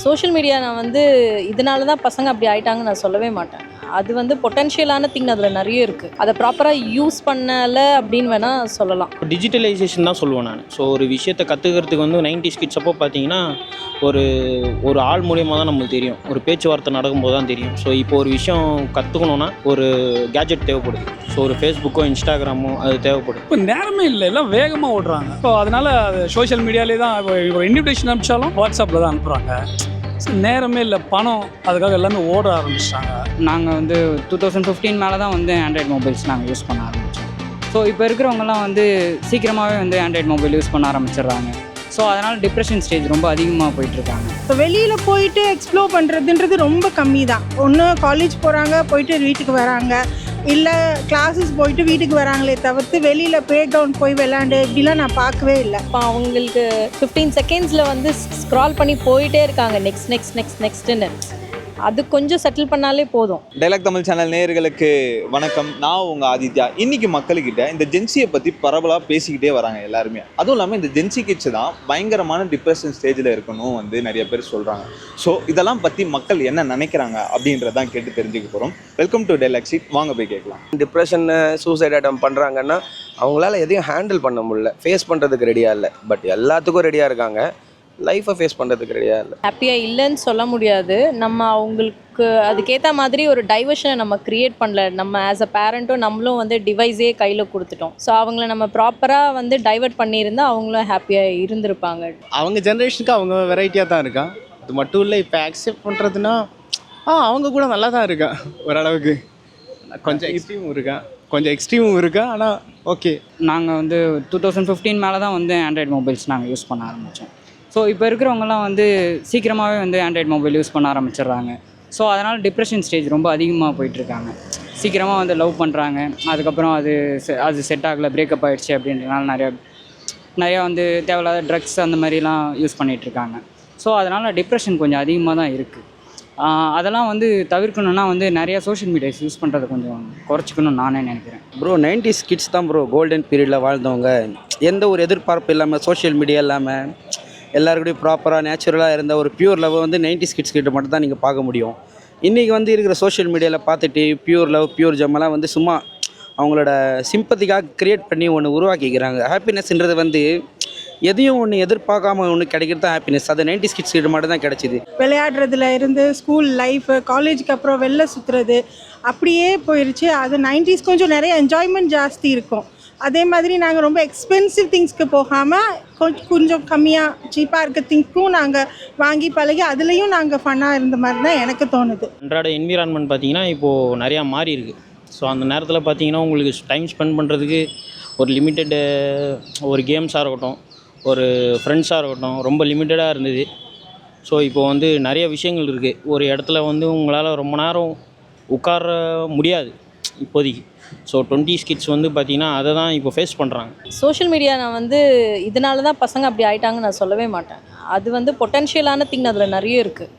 Social media நான் வந்து இதனால தான் பசங்க அப்படி ஆயிட்டாங்கன்னு நான் சொல்லவே மாட்டேன். அது வந்து பொட்டன்ஷியலான திங் அதில் நிறைய இருக்குது. அதை ப்ராப்பராக யூஸ் பண்ணலை அப்படின்னு வேணால் சொல்லலாம். டிஜிட்டலைசேஷன் தான் சொல்லுவேன் நான். ஸோ ஒரு விஷயத்தை கற்றுக்கிறதுக்கு வந்து 90s கிட்ஸ் அப்போ பார்த்தீங்கன்னா ஒரு ஒரு ஆள் மூலியமாக தான் நம்மளுக்கு தெரியும், ஒரு பேச்சுவார்த்தை நடக்கும்போது தான் தெரியும். ஸோ இப்போ ஒரு விஷயம் கற்றுக்கணுன்னா ஒரு கேஜெட் தேவைப்படுது. ஸோ ஒரு ஃபேஸ்புக்கோ இன்ஸ்டாகிராமோ அது தேவைப்படுது. இப்போ நேரமே இல்லை, எல்லாம் வேகமாக ஓடுறாங்க. ஸோ அதனால் அது சோஷியல் மீடியாலே தான். இப்போ இன்விடேஷன் அனுப்பிச்சாலும் வாட்ஸ்அப்பில் தான் அனுப்புகிறாங்க. நேரமே இல்லை, பணம், அதுக்காக எல்லாமே ஓட ஆரம்பிச்சிட்டாங்க. நாங்கள் வந்து 2015 மேலே தான் வந்து ஆண்ட்ராய்டு மொபைல்ஸ் நாங்கள் யூஸ் பண்ண ஆரம்பித்தோம். ஸோ இப்போ இருக்கிறவங்கலாம் வந்து சீக்கிரமாகவே வந்து ஆண்ட்ராய்டு மொபைல் யூஸ் பண்ண ஆரம்பிச்சிடுறாங்க. ஸோ அதனால் டிப்ரெஷன் ஸ்டேஜ் ரொம்ப அதிகமாக போயிட்டுருக்காங்க. இப்போ வெளியில் போயிட்டு எக்ஸ்ப்ளோர் பண்ணுறதுன்றது ரொம்ப கம்மி தான். ஒன்று காலேஜ் போகிறாங்க, போயிட்டு வீட்டுக்கு வராங்க, இல்லை கிளாஸஸ் போயிட்டு வீட்டுக்கு வராங்களே தவிர்த்து வெளியில் ப்ளே கிரவுண்ட் போய் விளையாண்டு இப்படிலாம் நான் பார்க்கவே இல்லை. இப்போ அவங்களுக்கு 15 செகண்ட்ஸில் வந்து ஸ்க்ரால் பண்ணி போயிட்டே இருக்காங்க, நெக்ஸ்ட்டுன்னு. அது கொஞ்சம் செட்டில் பண்ணாலே போதும். டைலாக் தமிழ் சேனல் நேயர்களுக்கு வணக்கம். நான் உங்கள் ஆதித்யா. இன்றைக்கி மக்கள்கிட்ட இந்த ஜென்சியை பற்றி பரவலாக பேசிக்கிட்டே வராங்க எல்லாருமே. அதுவும் இல்லாமல் இந்த ஜென்சி கிட்ஸ் தான் பயங்கரமான டிப்ரெஷன் ஸ்டேஜில் இருக்கணும் வந்து நிறைய பேர் சொல்கிறாங்க. ஸோ இதெல்லாம் பற்றி மக்கள் என்ன நினைக்கிறாங்க அப்படின்றதான் கேட்டு தெரிஞ்சுக்க போகிறோம். Welcome to dialogue seat. வாங்க போய் கேட்கலாம். டிப்ரெஷன் சூசைட் அட்டம் பண்ணுறாங்கன்னா அவங்களால எதையும் ஹேண்டில் பண்ண முடியல, ஃபேஸ் பண்ணுறதுக்கு ரெடியாக இல்லை. பட் எல்லாத்துக்கும் ரெடியாக இருக்காங்க, லைஃப்பை ஃபேஸ் பண்ணுறதுக்கு ரெடியாக இல்லை. ஹாப்பியாக இல்லைன்னு சொல்ல முடியாது. நம்ம அவங்களுக்கு அதுக்கேற்ற மாதிரி ஒரு டைவர்ஷனை நம்ம க்ரியேட் பண்ணல. நம்ம ஆஸ் அ பேரண்ட்டும் நம்மளும் வந்து டிவைஸே கையில் கொடுத்துட்டோம். ஸோ அவங்கள நம்ம ப்ராப்பராக வந்து டைவர்ட் பண்ணியிருந்தால் அவங்களும் ஹாப்பியாக இருந்திருப்பாங்க. அவங்க ஜென்ரேஷனுக்கு அவங்க வெரைட்டியாக தான் இருக்கான். அது மட்டும் இல்லை, இப்போ அக்செப்ட் பண்ணுறதுன்னா அவங்க கூட நல்லா தான் இருக்கான் ஓரளவுக்கு. கொஞ்சம் எக்ஸ்ட்ரீமும் இருக்கா, ஆனால் ஓகே. நாங்கள் வந்து 2015 மேலே தான் வந்து ஆண்ட்ராய்டு மொபைல்ஸ் நாங்கள் யூஸ் பண்ண ஆரம்பித்தோம். ஸோ இப்போ இருக்கிறவங்கலாம் வந்து சீக்கிரமாகவே வந்து ஆண்ட்ராய்டு மொபைல் யூஸ் பண்ண ஆரம்பிச்சிடுறாங்க. ஸோ அதனால் டிப்ரெஷன் ஸ்டேஜ் ரொம்ப அதிகமாக போயிட்டுருக்காங்க. சீக்கிரமாக வந்து லவ் பண்ணுறாங்க, அதுக்கப்புறம் அது செட் ஆகலை, பிரேக்கப் ஆகிடுச்சு அப்படின்றனால நிறையா வந்து தேவையில்லாத ட்ரக்ஸ் அந்த மாதிரிலாம் யூஸ் பண்ணிகிட்ருக்காங்க. ஸோ அதனால் டிப்ரெஷன் கொஞ்சம் அதிகமாக தான் இருக்குது. அதெல்லாம் வந்து தவிர்க்கணுன்னா வந்து நிறையா சோஷியல் மீடியாஸ் யூஸ் பண்ணுறதை கொஞ்சம் குறைச்சிக்கணும்னு நானே நினைக்கிறேன். ப்ரோ 90s கிட்ஸ் தான் ப்ரோ கோல்டன் பீரியடில் வாழ்ந்தவங்க. எந்த ஒரு எதிர்பார்ப்பு இல்லாமல், சோஷியல் மீடியா இல்லாமல், எல்லாருக்கூடையும் ப்ராப்பராக நேச்சுரலாக இருந்த ஒரு பியூர் லவ் வந்து 90s கிட்ஸ் கிட்ட மட்டும் தான் நீங்கள் பார்க்க முடியும். இன்றைக்கி வந்து இருக்கிற சோஷியல் மீடியாவில் பார்த்துட்டு பியூர் லவ், பியூர் ஜம்மெல்லாம் வந்து சும்மா அவங்களோட சிம்பத்திக்காக க்ரியேட் பண்ணி ஒன்று உருவாக்கிக்கிறாங்க. ஹாப்பினஸ்ன்றது வந்து எதையும் ஒன்று எதிர்பார்க்காம ஒன்று கிடைக்கிறது தான் ஹாப்பினஸ். அது 90s கிட்ஸ் கிட்ட மட்டும் தான் கிடச்சிது. விளையாடுறதுல இருந்து ஸ்கூல் லைஃபு, காலேஜுக்கு அப்புறம் வெளில சுற்றுறது அப்படியே போயிடுச்சு. அது 90s கொஞ்சம் நிறைய என்ஜாய்மெண்ட் ஜாஸ்தி இருக்கும். அதே மாதிரி நாங்கள் ரொம்ப எக்ஸ்பென்சிவ் திங்ஸ்க்கு போகாமல் கொஞ்சம் கம்மியாக சீப்பாக இருக்க திங்ஸ்க்கும் நாங்கள் வாங்கி பழகி அதுலேயும் நாங்கள் ஃபன்னாக இருந்த மாதிரி தான் எனக்கு தோணுது. அன்றாட என்விரான்மெண்ட் பார்த்திங்கன்னா இப்போது நிறையா மாறி இருக்குது. ஸோ அந்த நேரத்தில் பார்த்திங்கன்னா உங்களுக்கு டைம் ஸ்பெண்ட் பண்ணுறதுக்கு ஒரு லிமிட்டடு ஒரு கேம்ஸாக இருக்கட்டும், ஒரு ஃப்ரெண்ட்ஸாக இருக்கட்டும், ரொம்ப லிமிட்டடாக இருந்தது. ஸோ இப்போது வந்து நிறைய விஷயங்கள் இருக்குது. ஒரு இடத்துல வந்து உங்களால் ரொம்ப நேரம் உட்கார முடியாது இப்போதைக்கு. ஸோ 20s கிட்ஸ் வந்து பார்த்திங்கன்னா அதை தான் இப்போ ஃபேஸ் பண்ணுறாங்க. சோஷியல் மீடியா நான் வந்து இதனால தான் பசங்க அப்படி ஆயிட்டாங்கன்னு நான் சொல்லவே மாட்டேன். அது வந்து பொட்டன்ஷியலான திங் அதில் நிறைய இருக்குது.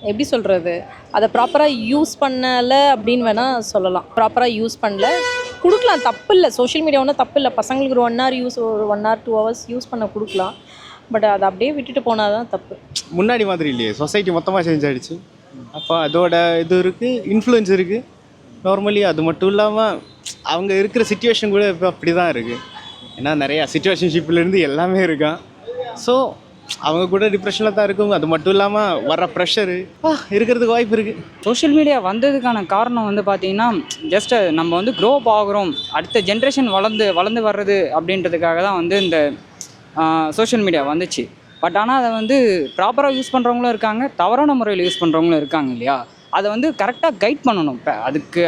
எப்படி சொல்கிறது, அதை ப்ராப்பராக யூஸ் பண்ணலை அப்படின்னு வேணால் சொல்லலாம். ப்ராப்பராக யூஸ் பண்ணல, கொடுக்கலாம், தப்பு இல்லை. சோஷியல் மீடியா ஒன்றும் தப்பு இல்லை. பசங்களுக்கு ஒரு 1 hour ஒரு 1 hour 2 hours யூஸ் பண்ண கொடுக்கலாம். பட் அதை அப்படியே விட்டுட்டு போனால் தான் தப்பு. முன்னாடி மாதிரி இல்லையே, சொசைட்டி மொத்தமாக சேஞ்ச் ஆகிடுச்சு. அப்போ அதோட இது இருக்குது, இன்ஃப்ளூயன்ஸ் இருக்குது. நார்மலி அது மட்டும் இல்லாமல் அவங்க இருக்கிற சிச்சுவேஷன் கூட இப்போ அப்படி தான் இருக்குது. ஏன்னா நிறையா சிச்சுவேஷன்ஷிப்லேருந்து எல்லாமே இருக்கான். ஸோ அவங்க கூட டிப்ரெஷனில் தான் இருக்கும். அது மட்டும் இல்லாமல் வர ப்ரெஷரு இருக்கிறதுக்கு வாய்ப்பு இருக்குது. சோஷியல் மீடியா வந்ததுக்கான காரணம் வந்து பார்த்திங்கன்னா ஜஸ்ட்டு நம்ம வந்து க்ரோ அப் ஆகிறோம், அடுத்த ஜென்ரேஷன் வளர்ந்து வர்றது அப்படின்றதுக்காக தான் வந்து இந்த சோஷியல் மீடியா வந்துச்சு. பட் ஆனால் அதை வந்து ப்ராப்பராக யூஸ் பண்ணுறவங்களும் இருக்காங்க, தவறான முறையில் யூஸ் பண்ணுறவங்களும் இருக்காங்க இல்லையா. அதை வந்து கரெக்டாக கைட் பண்ணணும்.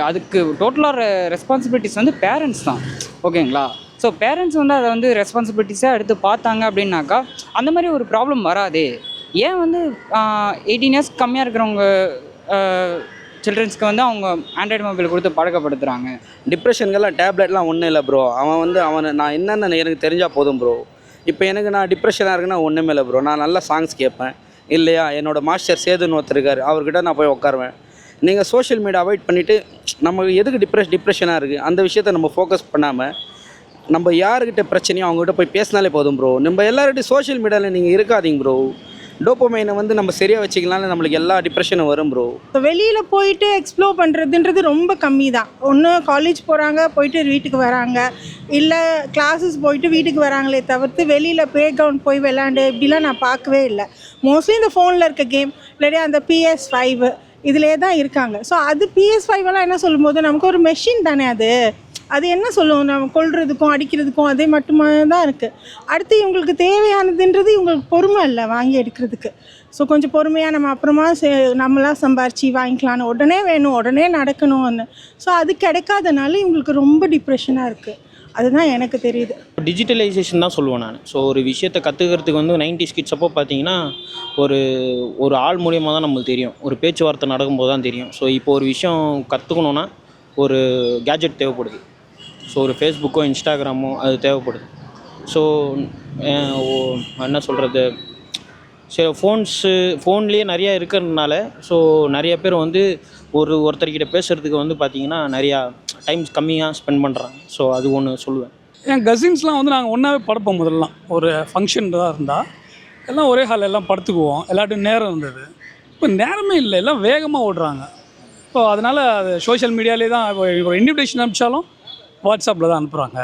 அதுக்கு டோட்டலாக ரெஸ்பான்சிபிலிட்டிஸ் வந்து பேரண்ட்ஸ் தான். ஓகேங்களா. ஸோ பேரண்ட்ஸ் வந்து அதை வந்து ரெஸ்பான்சிபிலிட்டிஸாக எடுத்து பார்த்தாங்க அப்படின்னாக்கா அந்த மாதிரி ஒரு ப்ராப்ளம் வராதே. ஏன் வந்து 18 years கம்மியாக இருக்கிறவங்க சில்ட்ரன்ஸ்க்கு வந்து அவங்க ஆண்ட்ராய்டு மொபைல் கொடுத்து பழக்கப்படுத்துகிறாங்க. டிப்ரெஷனுக்கெல்லாம் டேப்லெட்லாம் ஒன்றும் இல்லை ப்ரோ. நான் என்னென்ன எனக்கு தெரிஞ்சால் போதும் ப்ரோ. இப்போ நான் டிப்ரெஷனாக இருக்குன்னா ஒன்றுமே இல்லை ப்ரோ. நான் நல்லா சாங்ஸ் கேட்பேன் இல்லையா. என்னோடய மாஸ்டர் சேதுன்னு ஒருத்தர் இருக்கார், அவர்கிட்ட நான் போய் உட்காருவேன். நீங்கள் சோஷியல் மீடியா அவாய்ட் பண்ணிவிட்டு நம்ம எதுக்கு டிப்ரெஷனாக இருக்குது அந்த விஷயத்த நம்ம ஃபோக்கஸ் பண்ணாமல் நம்ம யாருக்கிட்ட பிரச்சனையோ அவங்ககிட்ட போய் பேசினாலே போதும் ப்ரோ. நம்ம எல்லார்கிட்டையும் சோஷியல் மீடியாவில் நீங்கள் இருக்காதீங்க ப்ரோ. டோப்பமைனை வந்து நம்ம சரியாக வச்சுக்கலாம்னு நம்மளுக்கு எல்லா டிப்ரெஷனும் வரும் ப்ரோ. இப்போ வெளியில் போயிட்டு எக்ஸ்ப்ளோர் பண்ணுறதுன்றது ரொம்ப கம்மி தான். ஒன்று காலேஜ் போகிறாங்க, போயிட்டு வீட்டுக்கு வராங்க, இல்லை கிளாஸஸ் போயிட்டு வீட்டுக்கு வராங்களே தவிர்த்து வெளியில் ப்ளே கிரவுண்ட் போய் விளாண்டு இப்படிலாம் நான் பார்க்கவே இல்லை. மோஸ்ட்லி இந்த ஃபோனில் இருக்க கேம் இல்லாட்டி அந்த PS5 இதிலே தான் இருக்காங்க. ஸோ அது PS5 எல்லாம் என்ன சொல்லும்போது நமக்கு ஒரு மெஷின் தானே அது என்ன சொல்லும், நம்ம கொல்றதுக்கும் அடிக்கிறதுக்கும் அதே மட்டுமா தான் இருக்குது. அடுத்து இவங்களுக்கு தேவையானதுன்றது இவங்களுக்கு பொறுமை இல்லை வாங்கி எடுக்கிறதுக்கு. ஸோ கொஞ்சம் பொறுமையாக நம்ம அப்புறமா நம்மளாம் சம்பாரித்து வாங்கிக்கலான்னு, உடனே வேணும் உடனே நடக்கணும்னு. ஸோ அது கிடைக்காதனால இவங்களுக்கு ரொம்ப டிப்ரெஷனாக இருக்குது. அதுதான் எனக்கு தெரியுது. டிஜிட்டலைசேஷன் தான் சொல்லுவேன் நான். ஸோ ஒரு விஷயத்தை கற்றுக்கிறதுக்கு வந்து 90s கிட்ஸ் அப்போ பார்த்தீங்கன்னா ஒரு ஆள் மூலியமாக தான் நம்மளுக்கு தெரியும், ஒரு பேச்சுவார்த்தை நடக்கும்போது தான் தெரியும். ஸோ இப்போ ஒரு விஷயம் கற்றுக்கணுன்னா ஒரு கேஜெட் தேவைப்படுது. ஸோ ஒரு ஃபேஸ்புக்கோ இன்ஸ்டாகிராமோ அது தேவைப்படுது. ஸோ என்ன சொல்கிறது, சரி ஃபோன்லேயே நிறையா இருக்கிறதுனால ஸோ நிறைய பேர் வந்து ஒருத்தர்கிட்ட பேசுகிறதுக்கு வந்து பார்த்திங்கன்னா நிறையா டைம்ஸ் கம்மியாக ஸ்பெண்ட் பண்ணுறாங்க. ஸோ அது ஒன்று சொல்லுவேன். என் கசின்ஸ்லாம் வந்து நாங்கள் ஒன்றாவே படுப்போம். முதல்லாம் ஒரு ஃபங்க்ஷன் தான் இருந்தால் எல்லாம் ஒரே ஹாலில் எல்லாம் படுத்துக்குவோம். எல்லாட்டும் நேரம் இருந்தது. இப்போ நேரமே இல்லை, எல்லாம் வேகமாக ஓடுறாங்க. இப்போ அதனால் அது சோஷியல் மீடியாலே தான். இப்போ ஒரு இன்விடேஷன் அனுப்பிச்சாலும் வாட்ஸ்அப்பில் தான் அனுப்புகிறாங்க.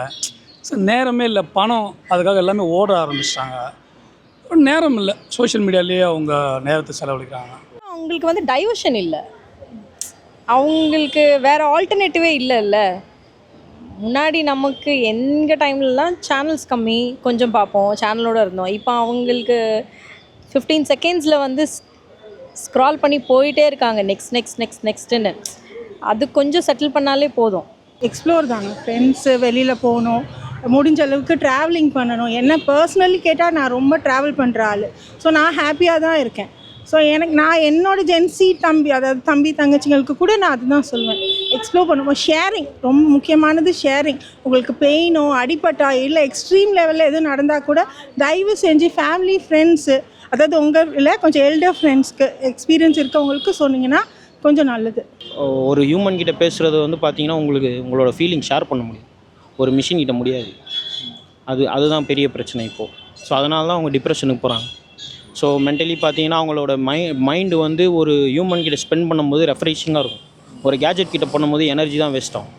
ஸோ நேரமே இல்லை, பணம் அதுக்காக எல்லாமே ஓட ஆரம்பிச்சிட்டாங்க. நேரம் இல்லை, சோஷியல் மீடியாலேயே அவங்க நேரத்தை செலவழிக்கிறாங்க. அவங்களுக்கு வந்து டைவர்ஷன் இல்லை, அவங்களுக்கு வேறு ஆல்டர்னேட்டிவே இல்லைல்ல. முன்னாடி நமக்கு எங்கள் டைம்லலாம் சேனல்ஸ் கம்மி, கொஞ்சம் பார்ப்போம், சேனலோடு இருந்தோம். இப்போ அவங்களுக்கு 15 செகண்ட்ஸில் வந்து ஸ்க்ரால் பண்ணி போயிட்டே இருக்காங்க, நெக்ஸ்ட்டுன்னு. அது கொஞ்சம் செட்டில் பண்ணாலே போதும். எக்ஸ்ப்ளோர் தாங்க, ஃப்ரெண்ட்ஸு வெளியில் போகணும், முடிஞ்ச அளவுக்கு ட்ராவலிங் பண்ணணும். என்ன பர்சனலி கேட்டால் நான் ரொம்ப ட்ராவல் பண்ணுற ஆள். ஸோ நான் ஹாப்பியாக தான் இருக்கேன். ஸோ நான் என்னோடய ஜென்சி தம்பி தங்கச்சிங்களுக்கு கூட நான் அதுதான் சொல்லுவேன், எக்ஸ்ப்ளோர் பண்ணுவோம். ஷேரிங் ரொம்ப முக்கியமானது. ஷேரிங் உங்களுக்கு பெயினோ அடிபட்டா இல்லை எக்ஸ்ட்ரீம் லெவலில் எதுவும் நடந்தால் கூட தயவு செஞ்சு ஃபேமிலி ஃப்ரெண்ட்ஸு, அதாவது உங்களில் கொஞ்சம் எல்டர் ஃப்ரெண்ட்ஸ்க்கு எக்ஸ்பீரியன்ஸ் இருக்கவங்களுக்கு சொன்னீங்கன்னா கொஞ்சம் நல்லது. ஒரு ஹியூமன் கிட்ட பேசுகிறது வந்து பார்த்திங்கன்னா உங்களோட ஃபீலிங் ஷேர் பண்ண முடியும், ஒரு மிஷின் கிட்ட முடியாது. அதுதான் பெரிய பிரச்சனை இப்போது. ஸோ அதனால தான் அவங்க டிப்ரெஷனுக்கு போகிறாங்க. ஸோ மென்டலி பார்த்தீங்கன்னா அவங்களோட மைண்டு வந்து ஒரு ஹியூமன் கிட்ட ஸ்பெண்ட் பண்ணும்போது ரெஃப்ரெஷிங்காக இருக்கும். ஒரு கேஜெட் கிட்ட பண்ணும்போது எனர்ஜி தான் வேஸ்ட் ஆகும்.